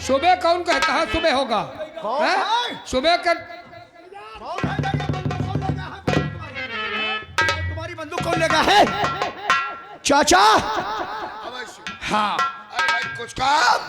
सुबह कौन कहता है सुबह होगा? सुबह कर तुम्हारी बंदूक कौन लेगा है? चाचा हाँ कुछ काम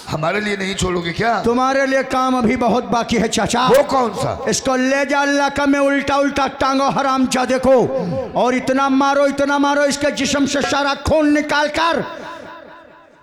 हमारे लिए नहीं छोड़ोगे क्या? तुम्हारे लिए काम अभी बहुत बाकी है चाचा। वो कौन सा? इसको ले जा इलाका में उल्टा उल्टा टांगो हरामजादे को, और इतना मारो इसके जिस्म से सारा खून निकाल कर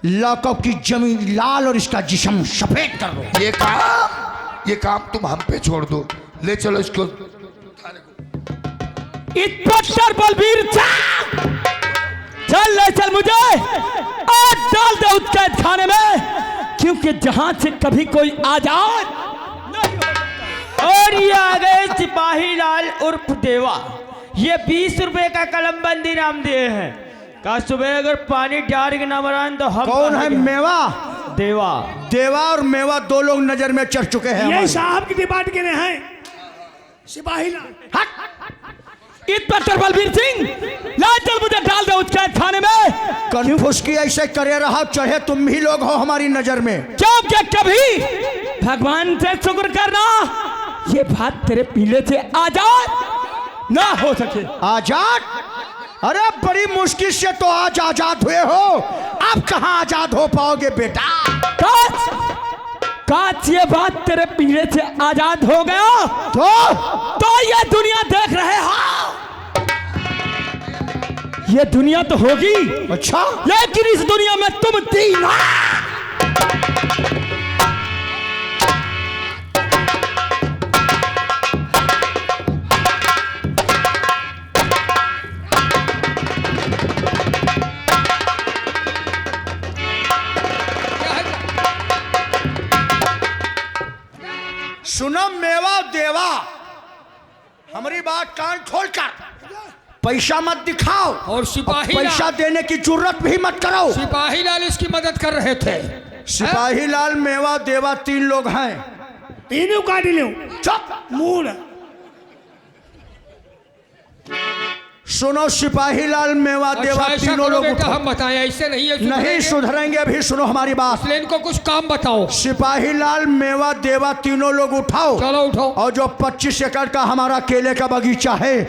लॉकअप की जमीन लाल और इसका जिस्म सफेद कर दो। ये काम तुम हम पे छोड़ दो। ले चलो इसको। इंस्पेक्टर बलबीर चल ले चल मुझे और डाल दे उस कैद खाने में, क्योंकि जहां से कभी कोई आजाद नहीं। और ये आ गए सिपाही लाल उर्फ देवा। ये 20 रुपए का कलमबंदी नाम दिए हैं। कहा सुबह अगर पानी डाल के ना मरान तो हम कौन है? मेवा देवा। देवा और मेवा दो लोग नजर में चढ़ चुके हैं। ये साहब की डिपार्ट के हैं सिपाही लाल। इंस्पेक्टर बलबीर सिंह ला चल मुझे डाल दे उस कैद खाने में। कन्फ्यूज की ऐसे करे रहा, चढ़े तुम भी लोग हो हमारी नजर में। जब क्या कभी भगवान से शुक्र करना ये बात तेरे पीले से आजाद ना हो सके। आजाद? अरे बड़ी मुश्किल से तो आज आजाद हुए हो, अब कहाँ आजाद हो पाओगे बेटा? काश ये बात तेरे पीले से आजाद हो गया तो ये दुनिया देख रहे हो। ये दुनिया तो होगी, अच्छा, लेकिन इस दुनिया में तुम तीन सुनो मेवा देवा, हमारी बात कान खोलकर, पैसा मत दिखाओ और सिपाही पैसा देने की जरूरत भी मत करो। सिपाही लाल इसकी मदद कर रहे थे। सिपाही लाल मेवा देवा तीन लोग हैं। तीनों काट लो। चुप मूड। सुनो सिपाही लाल मेवा देवा तीनों लोग बेटा हम बताएं, ऐसे नहीं है। नहीं सुधरेंगे अभी, सुनो हमारी बात। इसलिए इनको कुछ काम बताओ। सिपाही लाल मेवा देवा तीनों लोग उठाओ। चलो उठो। और जो 25 एकड़ का हमारा केले का बगीचा है,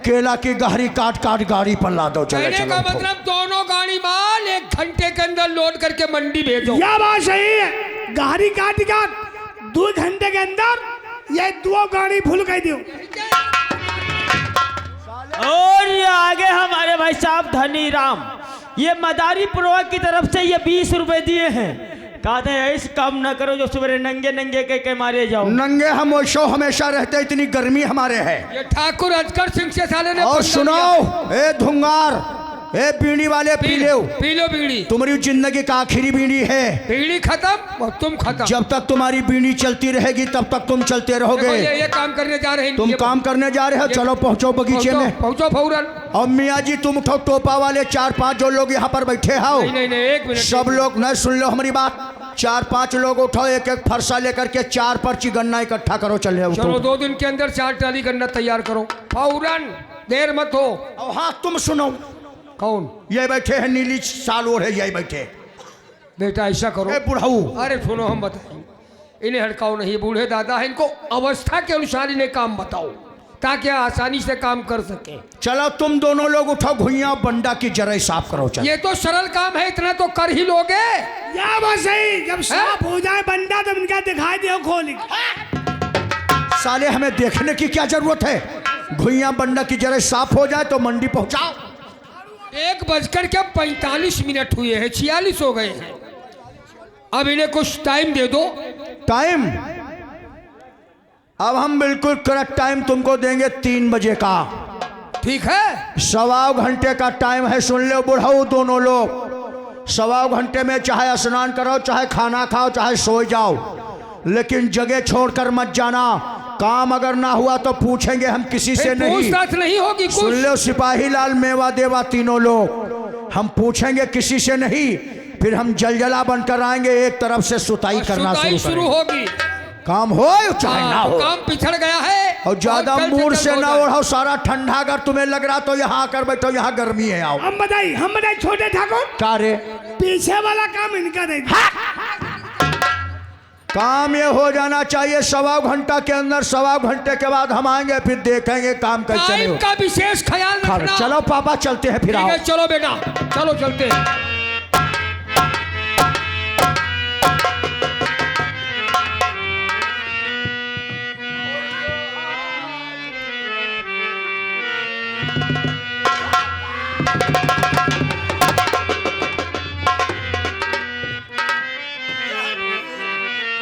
केला की गहरी काट काट गाड़ी पर ला दो। चले कहने का मतलब दोनों गाड़ी माल 1 घंटे के अंदर लोड करके मंडी भेजो। यह बात सही है। गाड़ी काट 2 घंटे के अंदर ये 2 गाड़ी फुल कर दो। और ये आगे हमारे भाई साहब धनी राम, ये मदारी पुरवा की तरफ से ये 20 रुपए दिए हैं। कहते हैं ऐसे काम ना करो जो सुबह नंगे नंगे के मारे जाओ। नंगे हम वैसो हमेशा रहते, इतनी गर्मी हमारे है। ये ठाकुर अजगर सिंह से साले ने। और सुनो ए धुंगार, ए बीड़ी वाले पी लो बीड़ी। तुम्हारी जिंदगी का आखिरी बीड़ी है। बीड़ी खत्म और तुम खत्म। जब तक तुम्हारी बीड़ी चलती रहेगी तब तक तुम चलते रहोगे। ये काम करने जा रहे हैं। तुम काम करने जा रहे हो, चलो पहुंचो बगीचे में। पहुंचो फौरन। और मियाँ जी तुम उठो, टोपा वाले 4-5 जो लोग यहाँ पर बैठे हो, नहीं 1 मिनट। सब लोग न सुन लो हमारी बात। 4-5 लोग उठो, एक एक फरसा लेकर के 4 पर्ची गन्ना इकट्ठा करो। चले चलो 2 दिन के अंदर 4 ट्राली गन्ना तैयार करो फौरन, देर मत हो। और हाँ तुम सुनो, कौन ये बैठे हैं नीली साल ओढ़ है, यही बैठे। बेटा ऐसा करो। बुढ़ाऊ, अरे सुनो हम बताएं, इन्हें हड़काओ नहीं। बूढ़े दादा है, इनको अवस्था के अनुसार इन्हें काम बताओ ताकि आसानी से काम कर सके। चलो तुम दोनों लोग उठो, घुइयां बंडा की जरा साफ करो। चलो ये तो सरल काम है, इतना तो कर ही लोगे। या बात सही। जब साफ हो जाए बंडा तो इनका दिखाई दे खोल। साले हमें देखने की क्या जरूरत है? घुइयां बंडा की जरा साफ हो जाए तो मंडी पहुंचाओ। 1:45 हुए हैं, 46 हो गए हैं। अब इन्हें कुछ टाइम दे दो। टाइम? अब हम बिल्कुल करेक्ट टाइम तुमको देंगे 3 बजे का। ठीक है? 1.25 घंटे का टाइम है। सुन लो बुढ़ाऊ दोनों लोग, 1.25 घंटे में चाहे स्नान करो, चाहे खाना खाओ, चाहे सो जाओ, लेकिन जगह छोड़कर मत जाना। काम अगर ना हुआ तो पूछेंगे हम किसी से नहीं। पूछताछ नहीं होगी। सुन लो सिपाही लाल मेवा देवा तीनों लोग, हम पूछेंगे किसी से नहीं। फिर हम जलजला बनकर आएंगे, एक तरफ से सुताई करना शुरू होगी। काम हो चाहे ना हो, काम पिछड़ गया है। और ज्यादा मूड से ना ओढ़ो, सारा ठंडा अगर तुम्हें लग रहा तो यहाँ आकर बैठो, यहाँ गर्मी है। आओ हम बताइए छोटे ठाकुर, क्या रे? पीछे वाला काम इनका नहीं। काम ये हो जाना चाहिए 1.25 घंटा के अंदर। 1.25 घंटे के बाद हम आएंगे, फिर देखेंगे काम कैसे टाइम हो। का विशेष ख्याल रखना। चलो पापा चलते हैं, फिर ठीक आओ। है, चलो बेटा, चलो चलते हैं।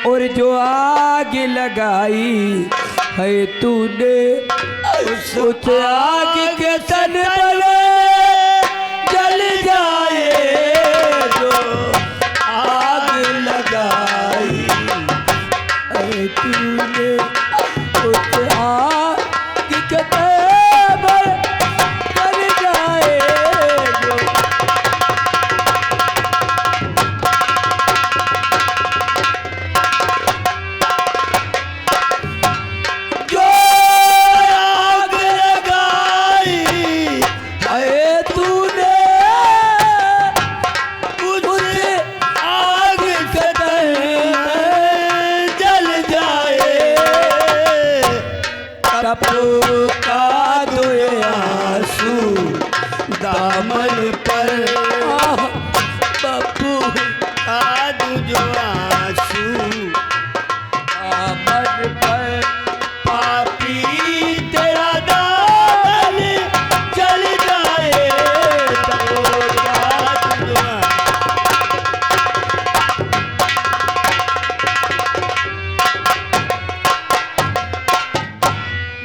और जो आग लगाई है तूने उस आग के तन पर जल जाए। जो आग लगाई है तूने उस आग के तन पर जल जाए। जो का दुए आंसू दामन पर बब्बू का जो आंसू दामन पर पापी तेरा दामन चल जाए।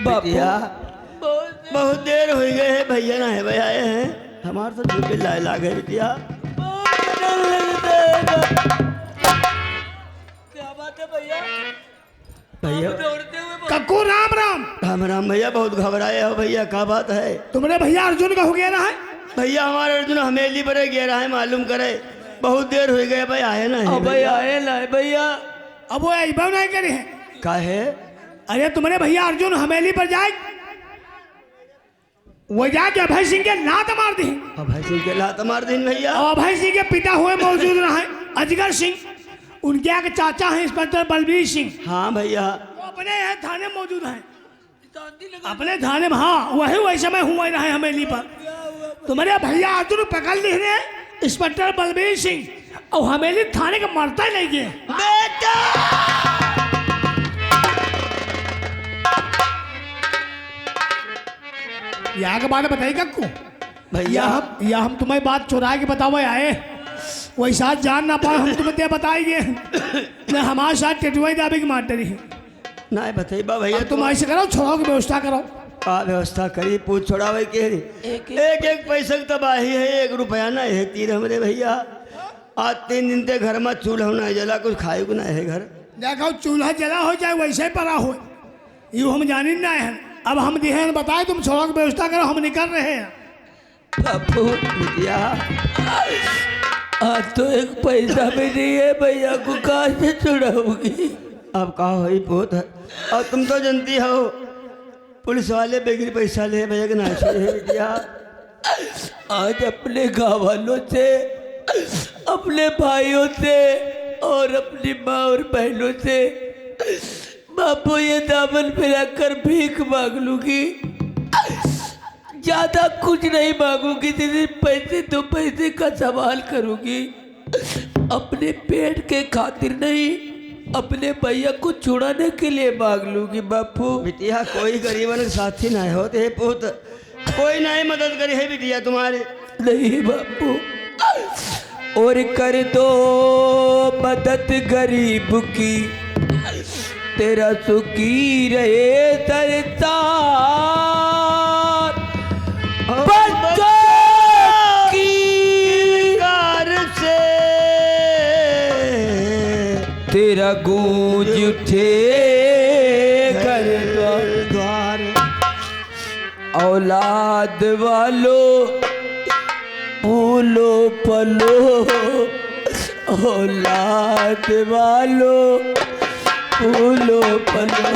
बिटिया बहुत देर हो गए है, भैया ना है भैया आए हैं हमारे तो झूठे लाए लागे बिटिया। क्या बात है भैया? भैया कक्कू राम राम। राम राम भैया, बहुत घबराए हो भैया, क्या बात है? तुमने भैया अर्जुन का हो गया ना है? भैया हमारे अर्जुन हमेली पर गया रहा है, मालूम करे बहुत देर हो गए भाई, आए ना है भैया आए ना भैया। अब वो ऐबा नहीं करे हैं। का है? अरे तुम्हारे भैया अर्जुन हमेली पर जाए, वो जाके अभय सिंह के लात मार दी। अभय सिंह के लात मार दिन भैया। और अभय सिंह के पिता हुए मौजूद रहे अजगर सिंह, उनके आगे चाचा हैं इंस्पेक्टर बलबीर सिंह। हाँ भैया, वो अपने यहाँ थाने में मौजूद हैं, अपने थाने में। हाँ वही समय हुआ रहे हमेली पर। तुम्हारे भैया अर्जुन पकड़ ली रहे इंस्पेक्टर बलबीर सिंह, और हमेली थाने का मरता ही नहीं गए। बेटा यहाँ के बारे में बताइए कक्कू भैया, या हम तुम्हें बात चुरा के बतावे आए, वही साथ जान ना पाए हम तुम्हें बताएंगे न हमारे साथ टेटुआई दाबे की मार डरी है। ना बताइए भैया, अब तुम ऐसे करो, छोड़ो की व्यवस्था करो। का व्यवस्था करी पूछ छोड़ा भाई के एक पैसे की तबाही है, 1 रुपया ना है तीर हमरे भैया। आज 3 दिन ते घर में चूल्हा ना जला, कुछ खाए को ना है घर। देखो चूल्हा जला हो जाए वैसे ही पड़ा हो, यू हम जानी ना है। अब हम दिहे बताए, तुम छोड़ो की व्यवस्था करो, हम निकल रहे हैं। बापू बिटिया आज तो एक पैसा भी नहीं है, भैया को कहाँ से छुड़ाऊंगी? अब कहा हुई बहुत है, और तुम तो जानती हो पुलिस वाले बेगिर पैसा ले भैया के नाश है बिटिया। आज अपने गाँव वालों से, अपने भाइयों से और अपनी माँ और बहनों से बापू ये दामन फैलाकर भीख मांग लूंगी। ज्यादा कुछ नहीं मांगूंगी, सिर्फ पैसे 2 पैसे का सवाल करूंगी। अपने पेट के खातिर नहीं, अपने भैया को छुड़ाने के लिए मांग लूंगी बापू। बिटिया कोई गरीबन के साथी ना होते है पुत, कोई नहीं मदद करी है बिटिया तुम्हारे। नहीं बापू, और कर दो मदद गरीब की, तेरा सुखी रहे सरतार। बच्चों की कार से तेरा गूंज उठे घर द्वार। औलाद वालों फूलो पलो, औलाद वालों फूलो पलो।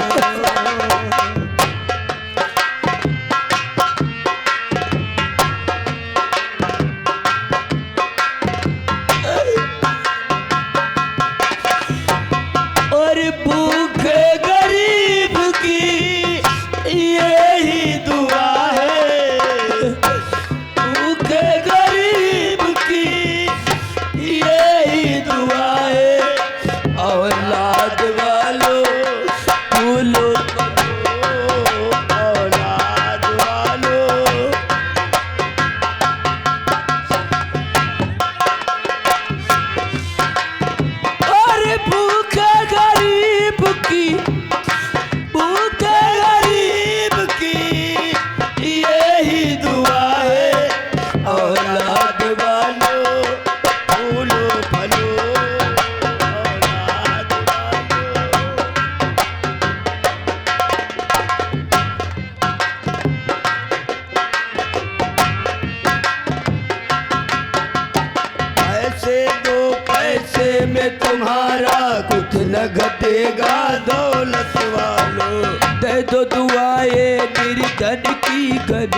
में तुम्हारा कुछ न घटेगा दौलत वालों। दे दो दुआए निर्धन की गन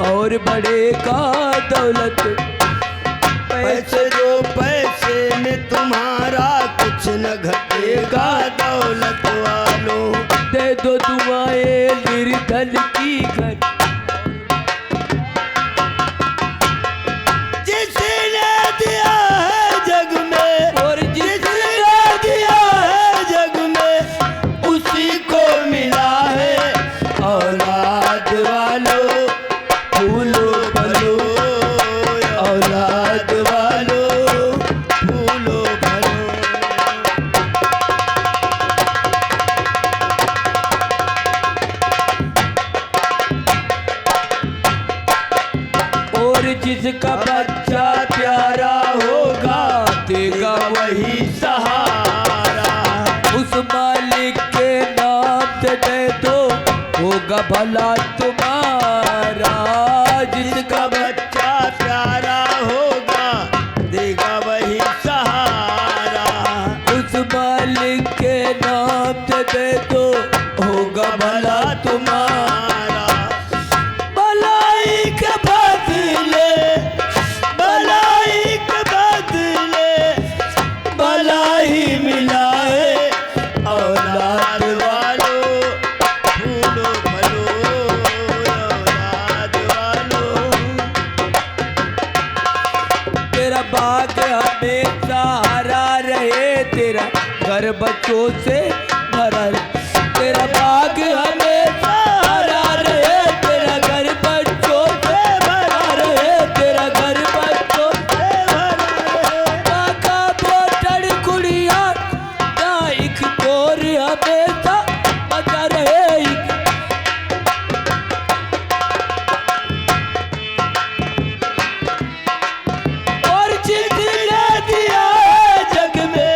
और बढ़ेगा दौलत। पैसे दो पैसे में तुम्हारा कुछ न घटेगा दौलत वालों। दे दो दुआए निर्धन की गन। जिसने दिया है जग में और जिसने दिया है जग में उसी को मिला है औलाद वालों फूलो फलो। औलाद वालों फूलो फलो। और जिसका बच्चा प्यारा होगा देगा वही सहारा। उस मालिक के नाम से दे दो होगा भला तुम्हारा। जिसका बच्चा प्यारा होगा देगा वही सहारा। उस मालिक के नाम से दे दो होगा भला तुम्हारा। भलाई के बदले भलाई के बदले भलाई मिला है औलाद वालों फूलो फलो। औलाद वालों तेरा बाग हमेशा हरा रहे तेरा घर बच्चों से भरा रहे। तेरा बाग हमेशा हरा रहे तेरा घर बच्चों से भरा रहे। तेरा घर बच्चों से भरा रहे। काका बोतड़ कुड़िया ना एक तोर हमेशा बचा रहे। और जिसने दिया है जग में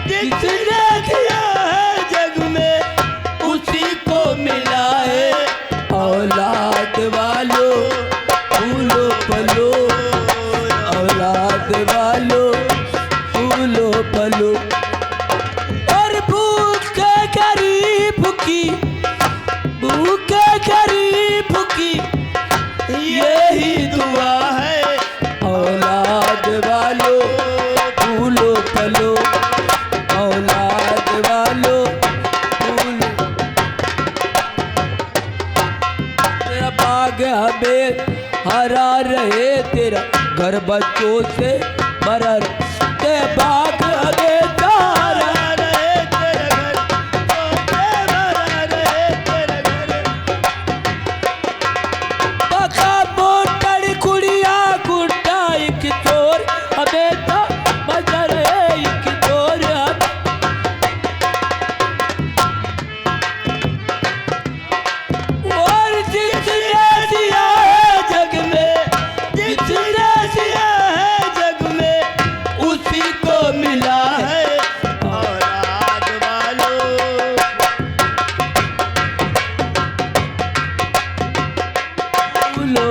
जिसने दिया है जग में उसी को मिला है औलाद वालों फूलो फलो। औलाद वालों फूलो फलो। और भूखे गरीब की भूखे गरीब की यही दुआ है औलाद वालों फूलो फलो। औलाद वालों फूलो। तेरा बाग हमें हरा रहे तेरा घर बच्चों से भरा रहे। तेरा बाग हमें हरा रहे तेरे घर भरा रहे तेरे घर। पका मोटर कुड़िया गुड्डा एक चोर हमें तो बजा रहे एक चोर। और जिसने दिया है जग में जिसने दिया है जग में उसी को मिला है औलाद वालों। फूलो।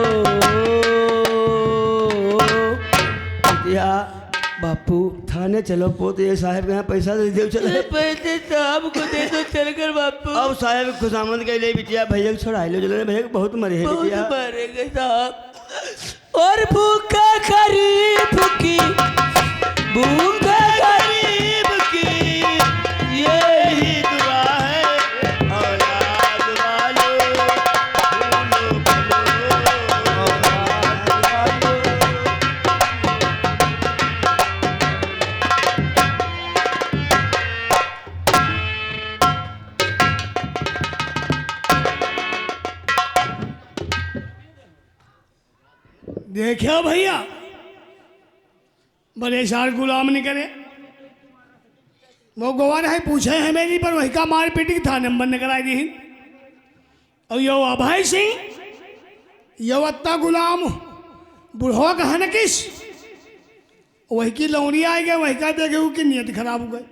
बिटिया बापू थाने चलो पोत ये साहब के यहाँ पैसा दे दो चलो। पैसे साहब को दे दो चलकर बापू। अब साहब खुशामद के लिए बिटिया भैया को छोड़ा लो चलो। भैया को बहुत मरे है बिटिया। मारेंगे साहब। और भूखा गरीब की भूखे गरीब की यही दुआ है औलाद वालों फूलो फलो। औलाद वालों देखियो भैया बड़े सार गुलाम नहीं करे। वो गवार है पूछे है मेरी पर वही का मार पीटी की था नंबर न कराई दी। और यो अभय सिंह यो अत्ता गुलाम बुढ़ो का है न किस वही की लौड़ी आ गए वही का देखे उसकी नीयत खराब हो गई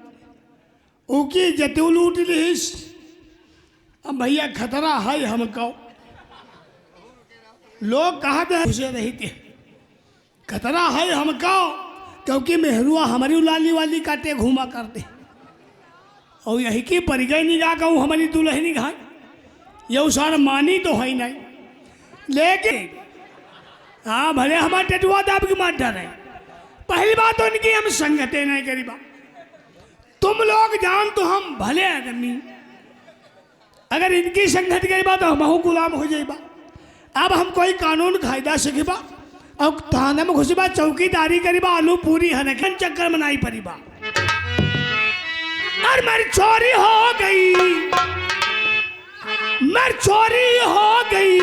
उसकी जतू लूट लीस। अब भैया खतरा है हमको लोग कहते हैं उसे नहीं थे खतरा है हमको क्योंकि मेहरुआ हमारी उलाली वाली काटे घूमा करते और यही की पर गई नहीं जा कहूँ हमारी दुल्हनी घाट ये उसार मानी तो है नहीं, लेकिन हाँ भले हमारे टटुआ दाब की मार डर है। पहली बात तो इनकी हम संगते नहीं करीबा, तुम लोग जान तो हम भले आदमी, अगर इनकी संगत करीबा तो हम गुलाम हो जाइबा। अब हम कोई कानून कायदा सीखबा और थाना में घुसबा चौकीदारी करीबा आलू पूरी हनखन चक्कर में नहीं पड़ीबा। और मेरी चोरी हो गई, मेरी चोरी हो गई,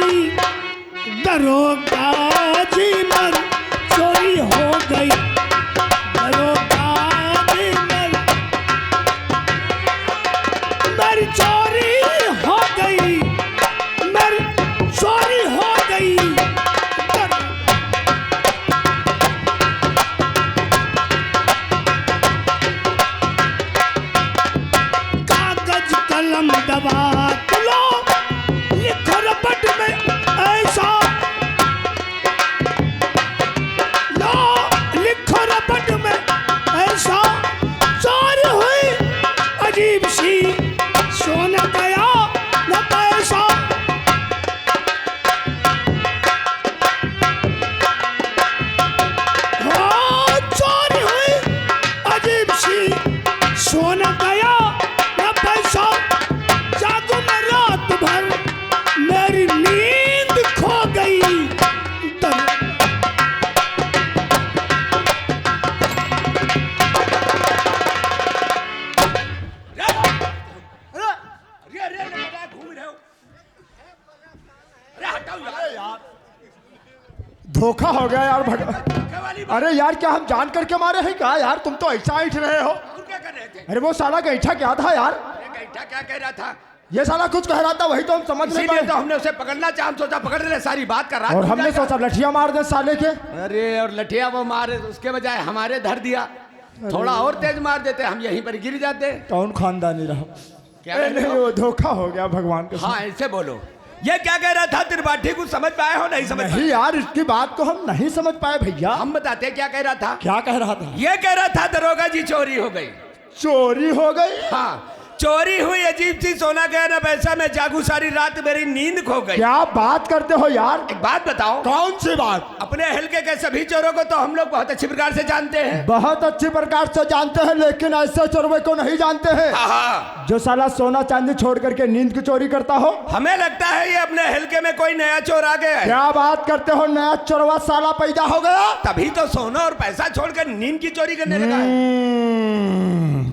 दरोगा जी मर चोरी हो गई, दरोगा जी मर मेरी चोरी हो गई, मेरी चोरी हो गई। कागज कलम दबा लो, लिखो रपट में ऐसा लो, लिखो रपट में ऐसा चोरी हुई अजीब सी, सोना गया न पैसा। हाँ, चोरी हुई अजीब सी, सोना गया न पैसा। जागू मैं रात भर, मेरी नींद खो गई। धोखा हो गया यार अरे यार क्या हम जान करके मारे हैं क्या यार? तुम तो ऐसा ऐठ रहे हो। क्या कर रहे थे? अरे वो साला गैठा क्या था यार? गैठा क्या कह रहा था? ये साला कुछ कह रहा था, वही तो हम समझ नहीं इसीलिए पाए। तो हमने उसे पकड़ना चाहा, हम सोचा पकड़ ले, सारी बात कर रहा और हमने सोचा लठिया मार दे साले के। अरे और लठिया वो मारे, उसके बजाय हमारे धर दिया। थोड़ा और तेज मार देते, हम यहीं पर गिर जाते। कौन खानदानी रहा? क्या ए, नहीं वो धोखा हो गया भगवान के हाँ ऐसे बोलो। ये क्या कह रहा था त्रिपाठी? कुछ समझ पाए हो? नहीं समझ नहीं यार, इसकी बात को हम नहीं समझ पाए भैया। हम बताते क्या कह रहा था। क्या कह रहा था? ये कह रहा था दरोगा जी चोरी हो गई। चोरी हो गई? हाँ चोरी हुई अजीब सी, सोना गया ना पैसा, मैं जागू सारी रात मेरी नींद खो गई। क्या बात करते हो यार? एक बात बताओ। कौन सी बात? अपने हल्के के सभी चोरों को तो हम लोग बहुत अच्छी प्रकार से जानते हैं। बहुत अच्छी प्रकार से जानते हैं, लेकिन ऐसे चोरवे को नहीं जानते हैं हाँ। जो साला सोना चांदी छोड़ करके नींद की चोरी करता हो। हमें लगता है ये अपने हल्के में कोई नया चोर आ गया है। क्या बात करते हो? नया चोरवा साला पैदा हो गया, तभी तो सोना और पैसा छोड़कर नींद की चोरी करने लगा है।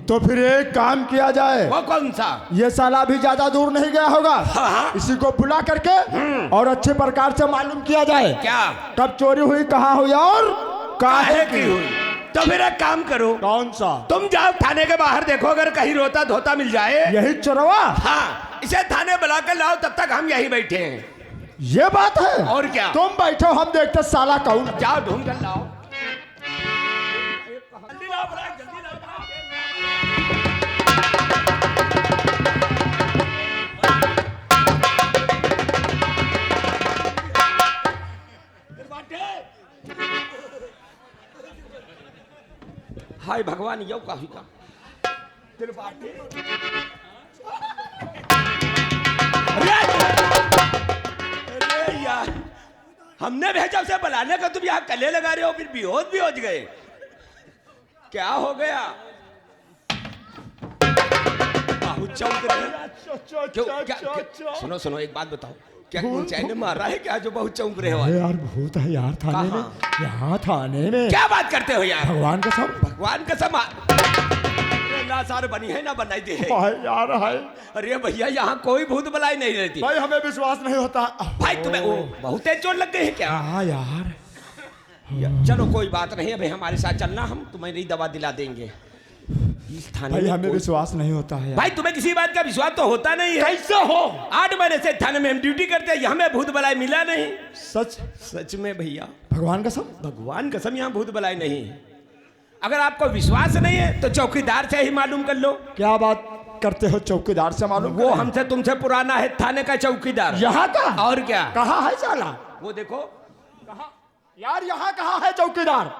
तो फिर एक काम किया जाए। वो कौन सा? ये साला भी ज्यादा दूर नहीं गया होगा। हाँ। इसी को बुला करके और अच्छे प्रकार से मालूम किया जाए क्या कब चोरी हुई, कहाँ हुई और काहे की हुई। तो फिर एक काम करो। कौन सा? तुम जाओ थाने के बाहर, देखो अगर कहीं रोता धोता मिल जाए। यही चोरवा? हाँ इसे थाने बुला कर लाओ, तब तक हम यहीं बैठे हैं। ये बात है? और क्या? तुम बैठो, हम देखते साला कौन। जाओ ढूंढ कर लाओ। जल्दी लाओ, जल्दी लाओ। हाय भगवान, यो काफी का अरे यार, हमने भेजा उसे बुलाने का, तुम यहाँ कले लगा रहे हो, फिर बेहोश गए। क्या हो गया? बहुत चौंक रहे। क्यों? सुनो सुनो, एक बात बताओ, क्या ऊंचाई ने मारा है क्या जो बहुत चौंक रहे हो? यार भूत है यार थाने में, यहाँ थाने में। क्या बात करते हो यार? भगवान कसम, भगवान कसम। ना सार बनी है ना बनाई दी है। हाय यार हाय। अरे भैया, यहाँ कोई भूत बलाई नहीं रहती। भाई हमें विश्वास नहीं होता। भाई तुम्हें वो बहुत तेज चोट लग गई है क्या? हाँ यार। चलो कोई बात नहीं, अभी हमारे साथ चलना, हम तुम्हें नई दवा दिला देंगे। इस थाने भाई में हमें विश्वास नहीं होता है यार। भाई तुम्हें किसी बात का विश्वास तो होता नहीं है। कैसे हो? 8 महीने से थाने में हम ड्यूटी करते हैं, हमें भूत बलाई मिला नहीं। सच? सच में भैया, भगवान कसम, भगवान कसम, यहाँ भूत बलाई नहीं है। अगर आपको विश्वास नहीं है तो चौकीदार से ही मालूम कर लो। क्या बात करते हो? चौकीदार से मालूम? वो हमसे तुमसे पुराना है थाने का चौकीदार। यहाँ का? और क्या? कहाँ है साला? वो देखो। कहाँ यार, यहाँ कहाँ है चौकीदार?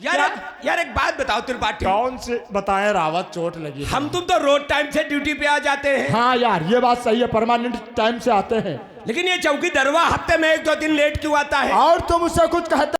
यार एक बात बताओ त्रिपाठी, कौन से बताएं रावत, चोट लगी है। हम तुम तो रोज टाइम से ड्यूटी पे आ जाते हैं, हाँ यार ये बात सही है, परमानेंट टाइम से आते हैं। लेकिन ये चौकी दरवा हफ्ते में 1-2 दिन लेट क्यों आता है? और तुम उससे कुछ कहते